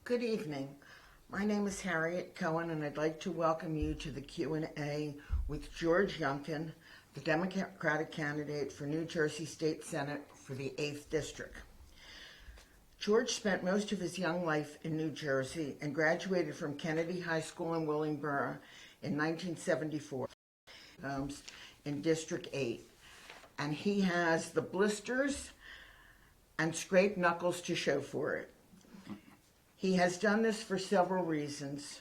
Good evening. My name is Harriet Cohen, and I'd like to welcome you to the Q&A with George Youngkin, the Democratic candidate for New Jersey State Senate for the 8th District. George spent most of his young life in New Jersey and graduated from Kennedy High School in Willingboro in 1974 in District 8. And he has the blisters and scraped knuckles to show for it. He has done this for several reasons.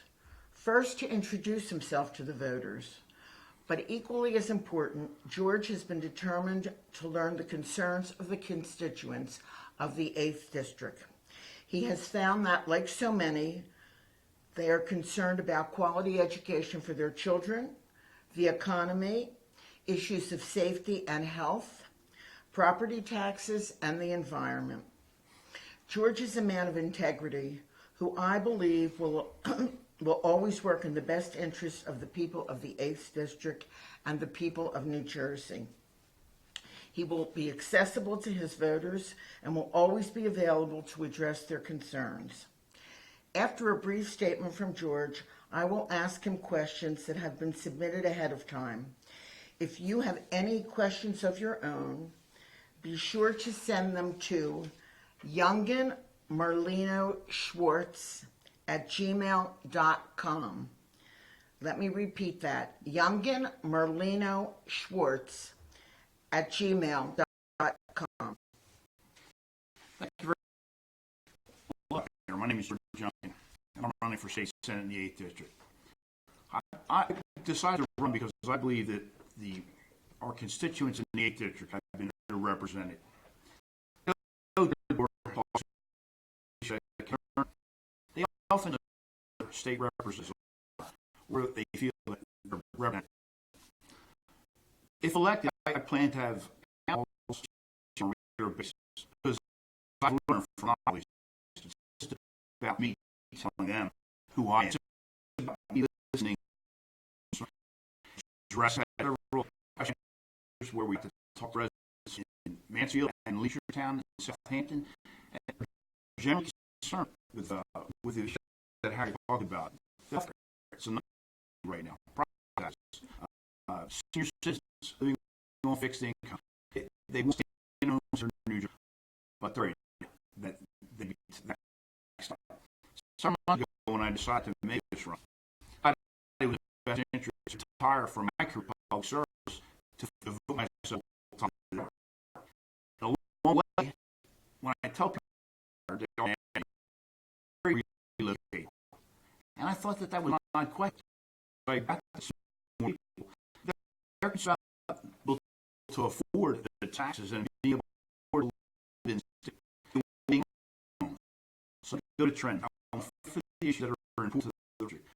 First, to introduce himself to the voters. But equally as important, George has been determined to learn the concerns of the constituents of the 8th District. He has found that, like so many, they are concerned about quality education for their children, the economy, issues of safety and health, property taxes, and the environment. George is a man of integrity who I believe will always work in the best interests of the people of the 8th District and the people of New Jersey. He will be accessible to his voters and will always be available to address their concerns. After a brief statement from George, I will ask him questions that have been submitted ahead of time. If you have any questions of your own, be sure to send them to Youngkin Merlino Schwartz at gmail.com. Let me repeat that. Youngkin Merlino Schwartz at gmail.com. Thank you very much. My name is George Youngkin, and I'm running for state senate in the 8th District. I decided to run because I believe that our constituents in the 8th District have been underrepresented. They often state representatives where they feel that they're represented. If elected, I plan to have on a regular basis because I've learned from knowledge. It's just about me telling them who I am. It's about me listening. Address several questions where we talk to residents in Mansfield and Leisuretown and Southampton, and generally concerned with the issues that Harry talked about. It's a right now. Senior citizens living on fixed income. They won't stay in homes in New Jersey, but they're that they be that next time. Some months ago, when I decided to make this run, I thought it was in my best interest to retire from my career public service to devote myself to the long way. When I tell people they don't relocate, and I thought that was not quite. So I got some more people. They're concerned to afford the taxes and be able to afford to live in homes. So go to Trent. For the issues that are important to the district.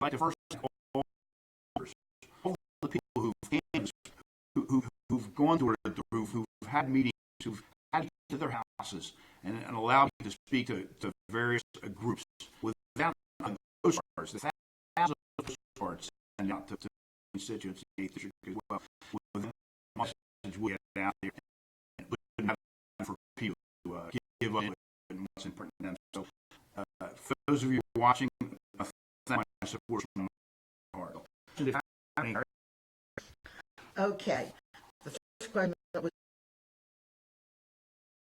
Like the first all the people who've gone to the roof, who've had meetings, who've had to their houses, and allowed me to speak to various groups without postcards, the thousands of postcards sent out to constituents in the 8th District as well. With the message we get out there, and wouldn't have for people to give up and what's important to them. So, for those of you watching, thank my support from my heart. Okay. The first question that was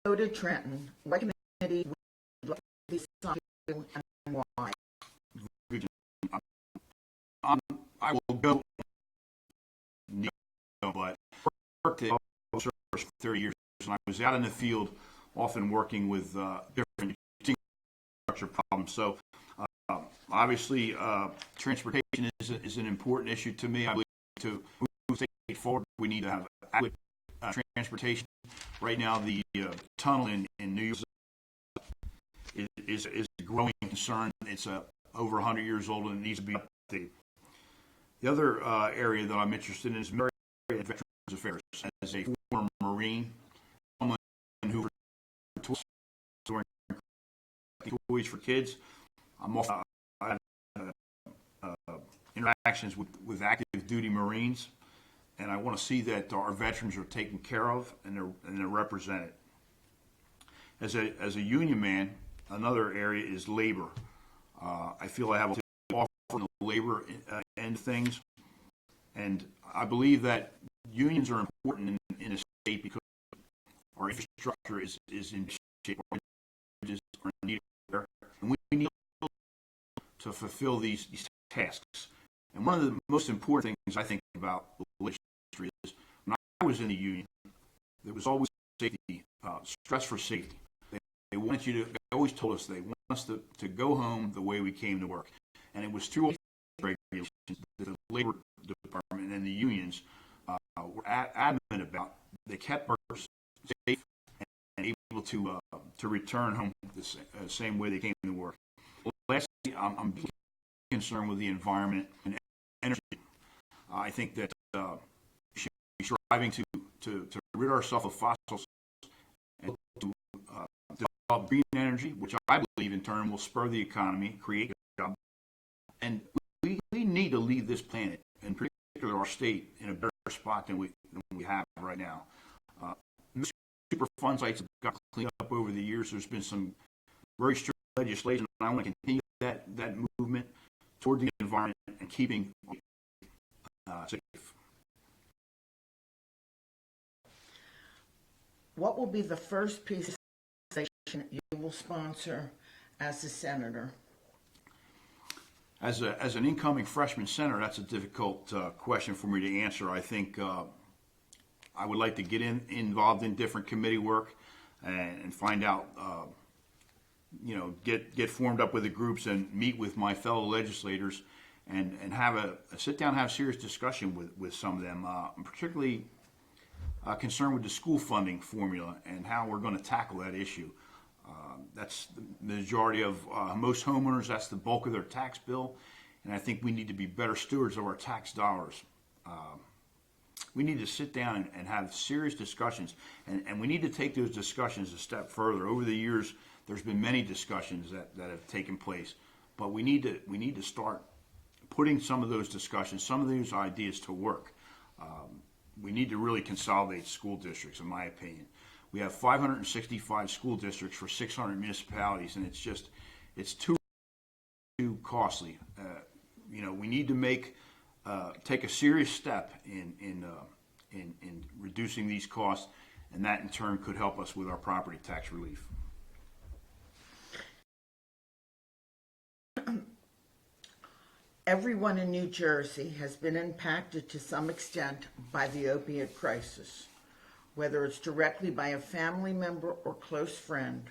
go to Trenton. What committee would like to be assigned to and why? I will go, but I worked at for 30 years, and I was out in the field often working with different infrastructure problems. So obviously, transportation is an important issue to me. I believe to move state forward, we need to have adequate transportation. Right now, the tunnel in New York is a growing concern. It's over 100 years old and it needs to be updated. The other area that I'm interested in is Veterans Affairs. As a former Marine, someone who during toys for kids, I'm also I have interactions with active duty Marines, and I want to see that our veterans are taken care of and they're represented. As a union man, another area is labor. I feel I have a lot to offer on the labor end of things, and I believe that unions are important in a state because our infrastructure is in shape, our bridges are needed there, and we need to fulfill these tasks. And one of the most important things I think about the industry is when I was in the union, there was always safety, stress for safety. They wanted you to, they always told us they want us to go home the way we came to work. And it was through regulations that the labor department and the unions were adamant about. They kept workers safe and able to return home the same way they came to work. Lastly, I'm concerned with the environment and energy. I think that we should be striving to rid ourselves of fossils and to develop green energy, which I believe in turn will spur the economy, create jobs. And we need to leave this planet, in particular our state, in a better spot than we have right now. Superfund sites have got cleaned up over the years. There's been some very strict legislation, and I want to continue that movement toward the environment and keeping safe. What will be the first piece of legislation you will sponsor as a senator? As an incoming freshman senator, that's a difficult question for me to answer. I think I would like to get involved in different committee work and find out, get formed up with the groups and meet with my fellow legislators and have a sit down, have serious discussion with some of them. I'm particularly concerned with the school funding formula and how we're going to tackle that issue. That's the majority of most homeowners. That's the bulk of their tax bill, and I think we need to be better stewards of our tax dollars. We need to sit down and have serious discussions, and we need to take those discussions a step further. Over the years, there's been many discussions that have taken place, but we need to start putting some of those discussions, some of those ideas to work. We need to really consolidate school districts, in my opinion. We have 565 school districts for 600 municipalities, and it's too costly. We need to take a serious step in reducing these costs, and that in turn could help us with our property tax relief. Everyone in New Jersey has been impacted to some extent by the opioid crisis, whether it's directly by a family member or close friend,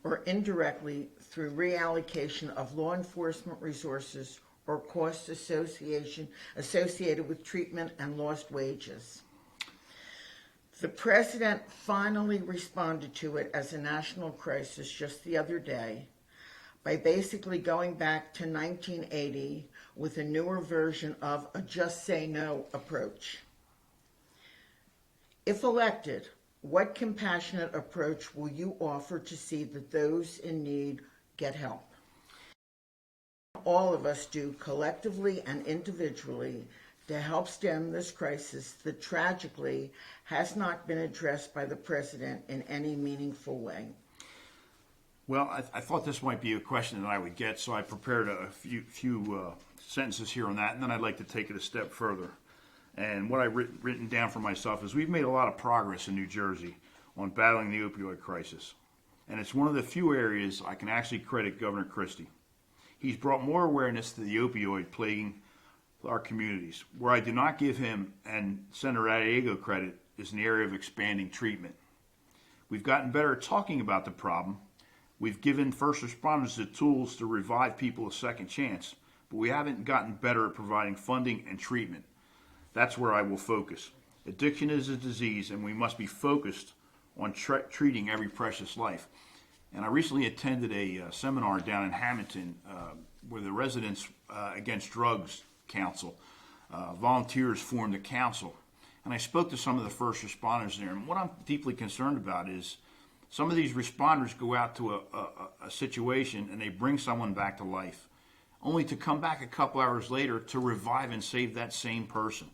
or indirectly through reallocation of law enforcement resources or costs associated with treatment and lost wages. The president finally responded to it as a national crisis just the other day by basically going back to 1980 with a newer version of a just say no approach. If elected, what compassionate approach will you offer to see that those in need get help? All of us do collectively and individually to help stem this crisis that tragically has not been addressed by the president in any meaningful way? Well, I thought this might be a question that I would get, so I prepared a few sentences here on that, and then I'd like to take it a step further. And what I've written down for myself is we've made a lot of progress in New Jersey on battling the opioid crisis. And it's one of the few areas I can actually credit Governor Christie. He's brought more awareness to the opioid plaguing our communities. Where I do not give him and Senator Addiego credit is in the area of expanding treatment. We've gotten better at talking about the problem. We've given first responders the tools to revive people a second chance, but we haven't gotten better at providing funding and treatment. That's where I will focus. Addiction is a disease, and we must be focused on treating every precious life. And I recently attended a seminar down in Hamilton where the Residents Against Drugs Council, volunteers formed a council. And I spoke to some of the first responders there. And what I'm deeply concerned about is some of these responders go out to a situation and they bring someone back to life, only to come back a couple hours later to revive and save that same person.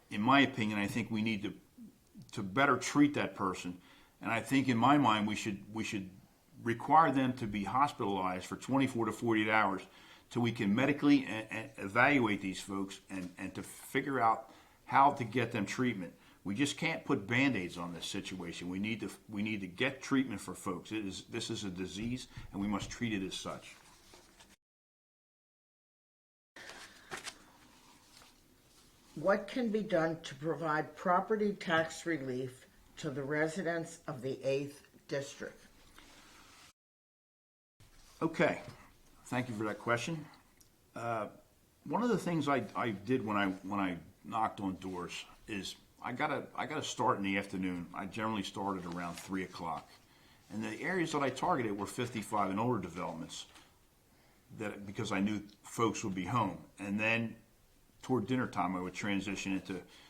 In my opinion, I think we need to better treat that person And I think in my mind, we should require them to be hospitalized for 24 to 48 hours till we can medically and evaluate these folks and to figure out how to get them treatment. We just can't put Band-Aids on this situation. We need to get treatment for folks. This is a disease, and we must treat it as such. What can be done to provide property tax relief to the residents of the 8th District? Okay, thank you for that question. One of the things I did when I knocked on doors is I got to start in the afternoon. I generally started around 3 o'clock, and the areas that I targeted were 55 and older developments. Because I knew folks would be home, and then toward dinner time I would transition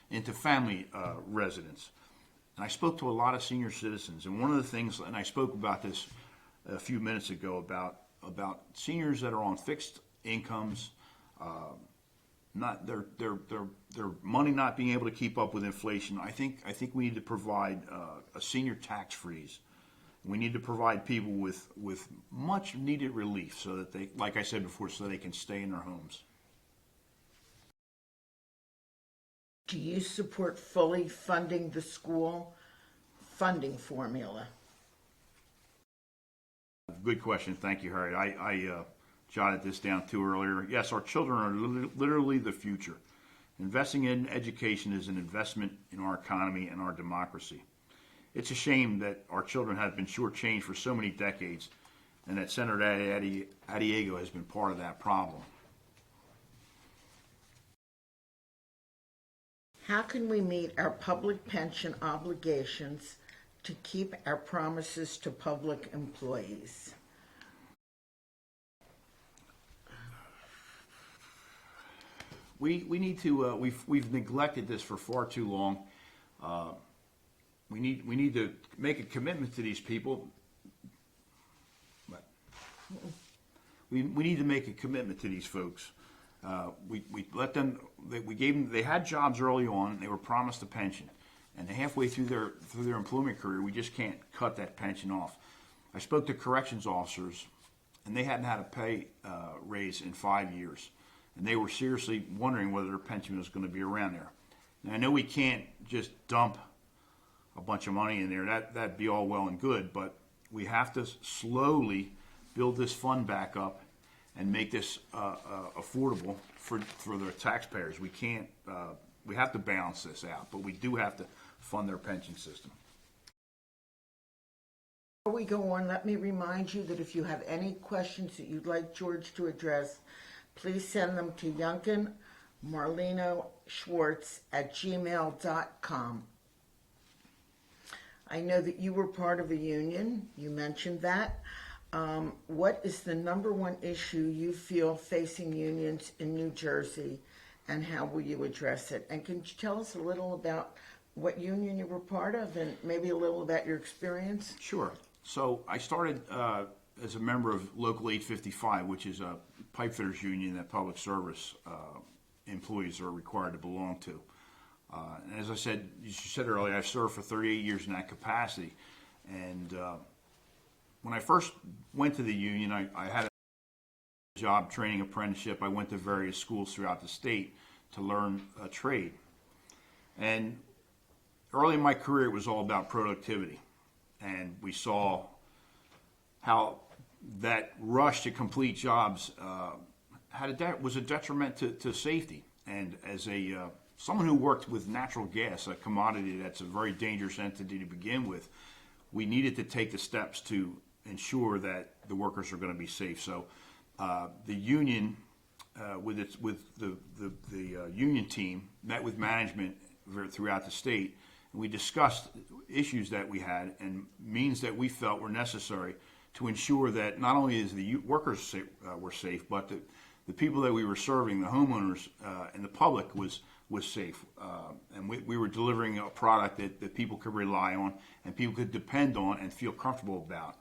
into family residents. And I spoke to a lot of senior citizens, and one of the things, and I spoke about this a few minutes ago about seniors that are on fixed incomes. Not their money not being able to keep up with inflation. I think we need to provide a senior tax freeze. We need to provide people with much needed relief so that they, like I said before, so they can stay in their homes. Do you support fully funding the school funding formula? Good question. Thank you, Harry. I jotted this down too earlier. Yes, our children are literally the future. Investing in education is an investment in our economy and our democracy. It's a shame that our children have been shortchanged for so many decades, and that Senator Addiego has been part of that problem. How can we meet our public pension obligations to keep our promises to public employees? We need to we've neglected this for far too long. We need to make a commitment to these people. But we need to make a commitment to these folks. We let them. We gave them. They had jobs early on. They were promised a pension, and halfway through their employment career, we just can't cut that pension off. I spoke to corrections officers, and they hadn't had a pay raise in 5 years, and they were seriously wondering whether their pension was going to be around there. Now I know we can't just dump a bunch of money in there. That'd be all well and good, but we have to slowly build this fund back up and make this affordable for the taxpayers. We can't. We have to balance this out, but we do have to fund their pension system. Before we go on, let me remind you that if you have any questions that you'd like George to address, please send them to Youngkin marlenoschwartz@gmail.com. I know that you were part of a union. You mentioned that. What is the #1 issue you feel facing unions in New Jersey, and how will you address it? And can you tell us a little about what union you were part of, and maybe a little about your experience? Sure. So I started as a member of Local 855, which is a pipe fitters union that public service employees are required to belong to. And as I said, you said earlier, I've served for 38 years in that capacity. And when I first went to the union, I had a job training apprenticeship. I went to various schools throughout the state to learn a trade. And early in my career, it was all about productivity. And we saw how that rush to complete jobs was a detriment to safety. And as someone who worked with natural gas, a commodity that's a very dangerous entity to begin with, we needed to take the steps to ensure that the workers are going to be safe. So the union, with the union team, met with management throughout the state, and we discussed issues that we had and means that we felt were necessary to ensure that not only is the workers were safe, but the people that we were serving, the homeowners and the public, was safe. And we were delivering a product that people could rely on and people could depend on and feel comfortable about.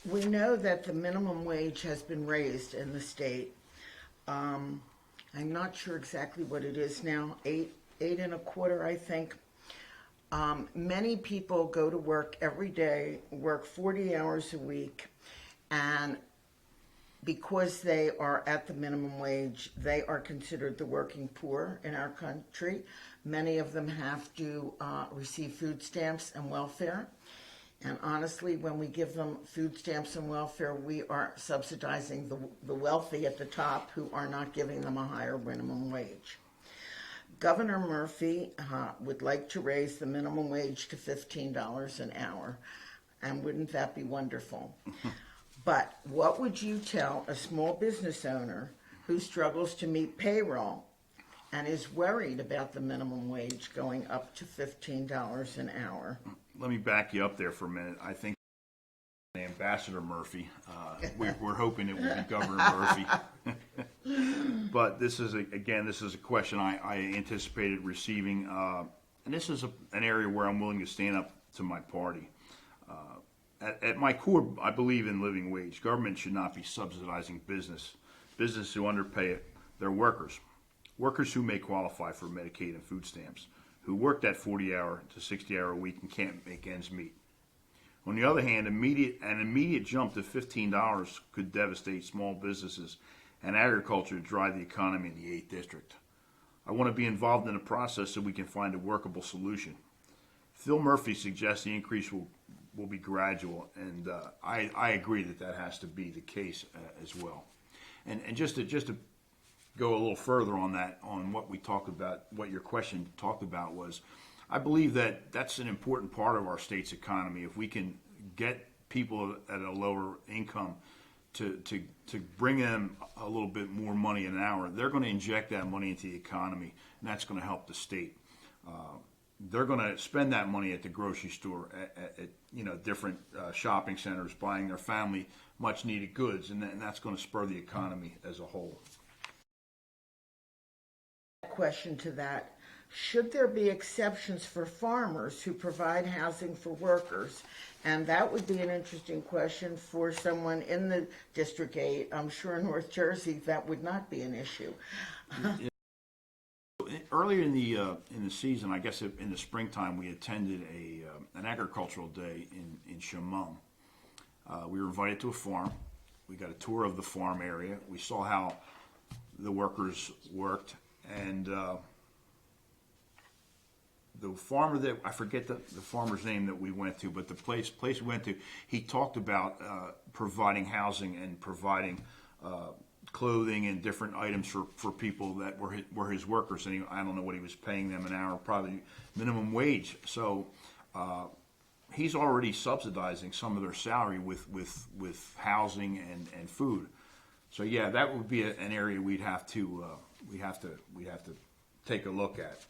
We know that the minimum wage has been raised in the state. I'm not sure exactly what it is now, 8.25, I think. Many people go to work every day, work 40 hours a week, and because they are at the minimum wage, they are considered the working poor in our country. Many of them have to receive food stamps and welfare. And honestly, when we give them food stamps and welfare, we are subsidizing the wealthy at the top who are not giving them a higher minimum wage. Governor Murphy would like to raise the minimum wage to $15 an hour, and wouldn't that be wonderful? But what would you tell a small business owner who struggles to meet payroll and is worried about the minimum wage going up to $15 an hour? Let me back you up there for a minute. I think Ambassador Murphy. We're hoping it will be Governor Murphy. But this is a question I anticipated receiving, and this is an area where I'm willing to stand up to my party. At my core, I believe in living wage. Government should not be subsidizing business who underpay their workers who may qualify for Medicaid and food stamps, who work that 40-hour to 60-hour week and can't make ends meet. On the other hand, an immediate jump to $15 could devastate small businesses and agriculture to drive the economy in the 8th District. I want to be involved in the process so we can find a workable solution. Phil Murphy suggests the increase will be gradual, and I agree that has to be the case as well. And just to go a little further on that, on what we talked about, what your question talked about was, I believe that's an important part of our state's economy. If we can get people at a lower income to bring them a little bit more money an hour, they're going to inject that money into the economy, and that's going to help the state. They're going to spend that money at the grocery store, at different shopping centers, buying their family much needed goods, and that's going to spur the economy as a whole. Question to that. Should there be exceptions for farmers who provide housing for workers? And that would be an interesting question for someone in the District 8. I'm sure in North Jersey that would not be an issue. Earlier in the season, I guess in the springtime, we attended an agricultural day in Chemung. We were invited to a farm. We got a tour of the farm area. We saw how the workers worked, and the farmer that I forget the farmer's name that we went to, but the place we went to, he talked about providing housing and providing clothing and different items for people that were his workers, and I don't know what he was paying them an hour, probably minimum wage. So he's already subsidizing some of their salary with housing and food. So yeah, that would be an area we'd have to take a look at.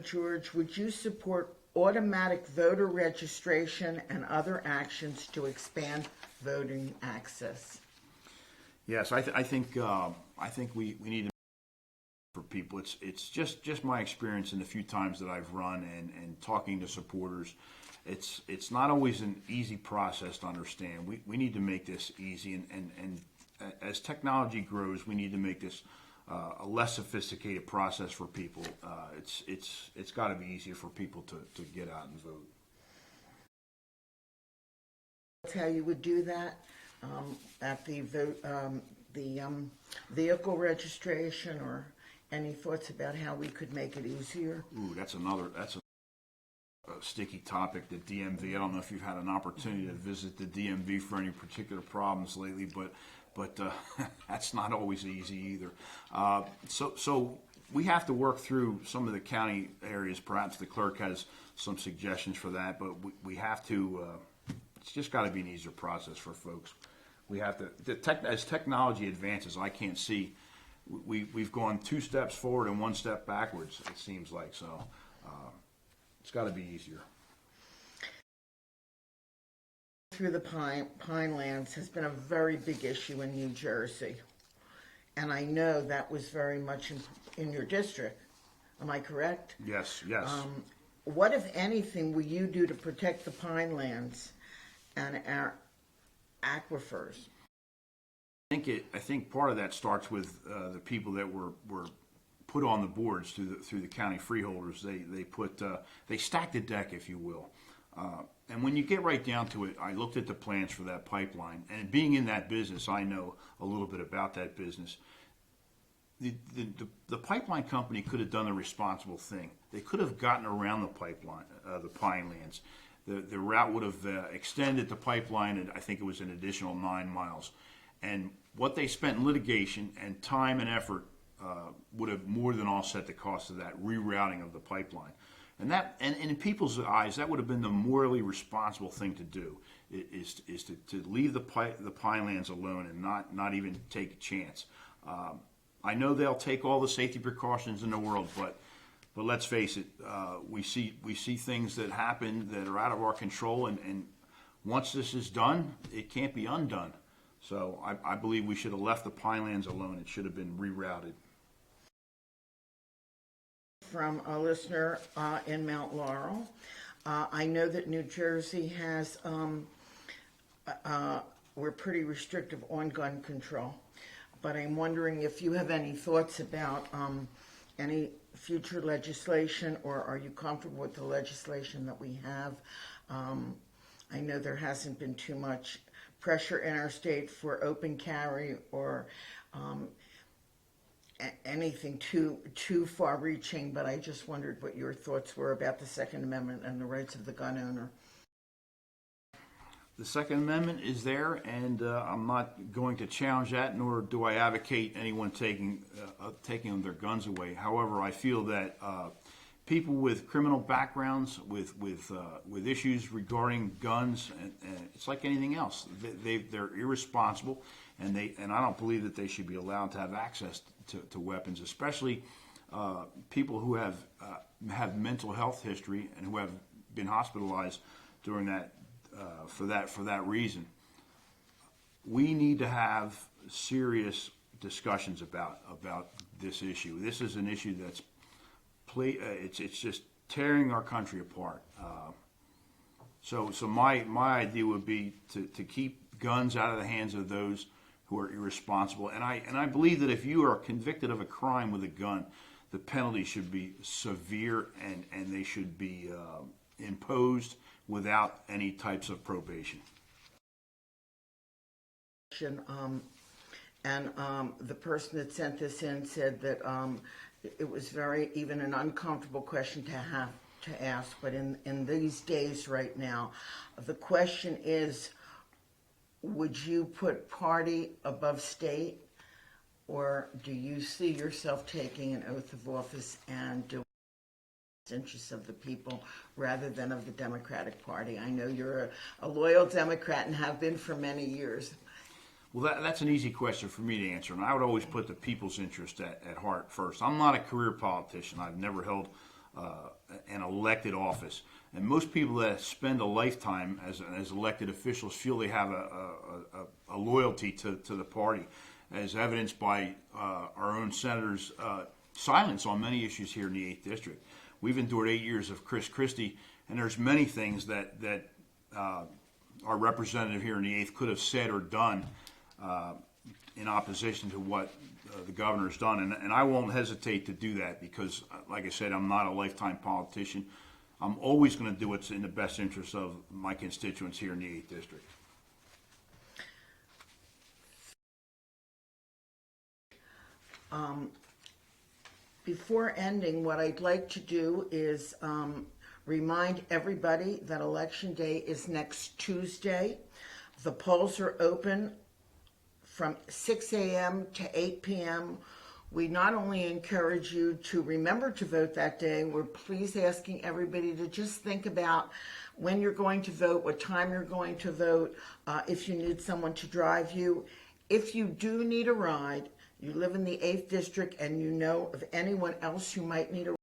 George, would you support automatic voter registration and other actions to expand voting access? Yes, I think we need to for people. It's just my experience in the few times that I've run and talking to supporters. It's not always an easy process to understand. We need to make this easy, and as technology grows, we need to make this a less sophisticated process for people. It's got to be easier for people to get out and vote. That's how you would do that at the vehicle registration, or any thoughts about how we could make it easier? Ooh, that's a sticky topic, the DMV. I don't know if you've had an opportunity to visit the DMV for any particular problems lately, but that's not always easy either. So we have to work through some of the county areas. Perhaps the clerk has some suggestions for that, but we have to. It's just got to be an easier process for folks. We have to. As technology advances, I can't see. We've gone 2 steps forward and 1 step backwards. It seems like so. It's got to be easier. Through the Pinelands has been a very big issue in New Jersey, and I know that was very much in your district. Am I correct? Yes. What, if anything, will you do to protect the Pinelands and our aquifers? I think part of that starts with the people that were put on the boards through the county freeholders. They stacked the deck, if you will. And when you get right down to it, I looked at the plans for that pipeline, and being in that business, I know a little bit about that business. The pipeline company could have done the responsible thing. They could have gotten around the pipeline, the Pinelands. The route would have extended the pipeline, and I think it was an additional 9 miles. And what they spent in litigation and time and effort would have more than offset the cost of that rerouting of the pipeline. And in people's eyes, that would have been the morally responsible thing to do, is to leave the Pinelands alone and not even take a chance. I know they'll take all the safety precautions in the world, but let's face it, we see things that happen that are out of our control, and once this is done, it can't be undone. So I believe we should have left the Pinelands alone. It should have been rerouted. From a listener in Mount Laurel. I know that New Jersey has, we're pretty restrictive on gun control, but I'm wondering if you have any thoughts about any future legislation, or are you comfortable with the legislation that we have? I know there hasn't been too much pressure in our state for open carry or anything too far-reaching, but I just wondered what your thoughts were about the Second Amendment and the rights of the gun owner. The Second Amendment is there, and I'm not going to challenge that, nor do I advocate anyone taking their guns away. However, I feel that people with criminal backgrounds, with issues regarding guns, and it's like anything else. They're irresponsible, and I don't believe that they should be allowed to have access to weapons, especially people who have mental health history and who have been hospitalized during that for that reason. We need to have serious discussions about this issue. This is an issue that's it's just tearing our country apart. So my idea would be to keep guns out of the hands of those who are irresponsible. And I believe that if you are convicted of a crime with a gun, the penalty should be severe, and they should be imposed without any types of probation. The person that sent this in said that it was very even an uncomfortable question to have to ask, but in these days right now, the question is, would you put party above state, or do you see yourself taking an oath of office and doing the interests of the people rather than of the Democratic Party? I know you're a loyal Democrat and have been for many years. Well, that's an easy question for me to answer, and I would always put the people's interest at heart first. I'm not a career politician. I've never held an elected office, and most people that spend a lifetime as elected officials feel they have a loyalty to the party, as evidenced by our own senators' silence on many issues here in the 8th District. We've endured 8 years of Chris Christie, and there's many things that our representative here in the 8th could have said or done in opposition to what the governor's done. And I won't hesitate to do that because, like I said, I'm not a lifetime politician. I'm always going to do what's in the best interest of my constituents here in the 8th District. Before ending, what I'd like to do is remind everybody that Election Day is next Tuesday. The polls are open from 6 a.m. to 8 p.m. We not only encourage you to remember to vote that day, we're please asking everybody to just think about when you're going to vote, what time you're going to vote, if you need someone to drive you. If you do need a ride, you live in the 8th District and you know of anyone else who might need a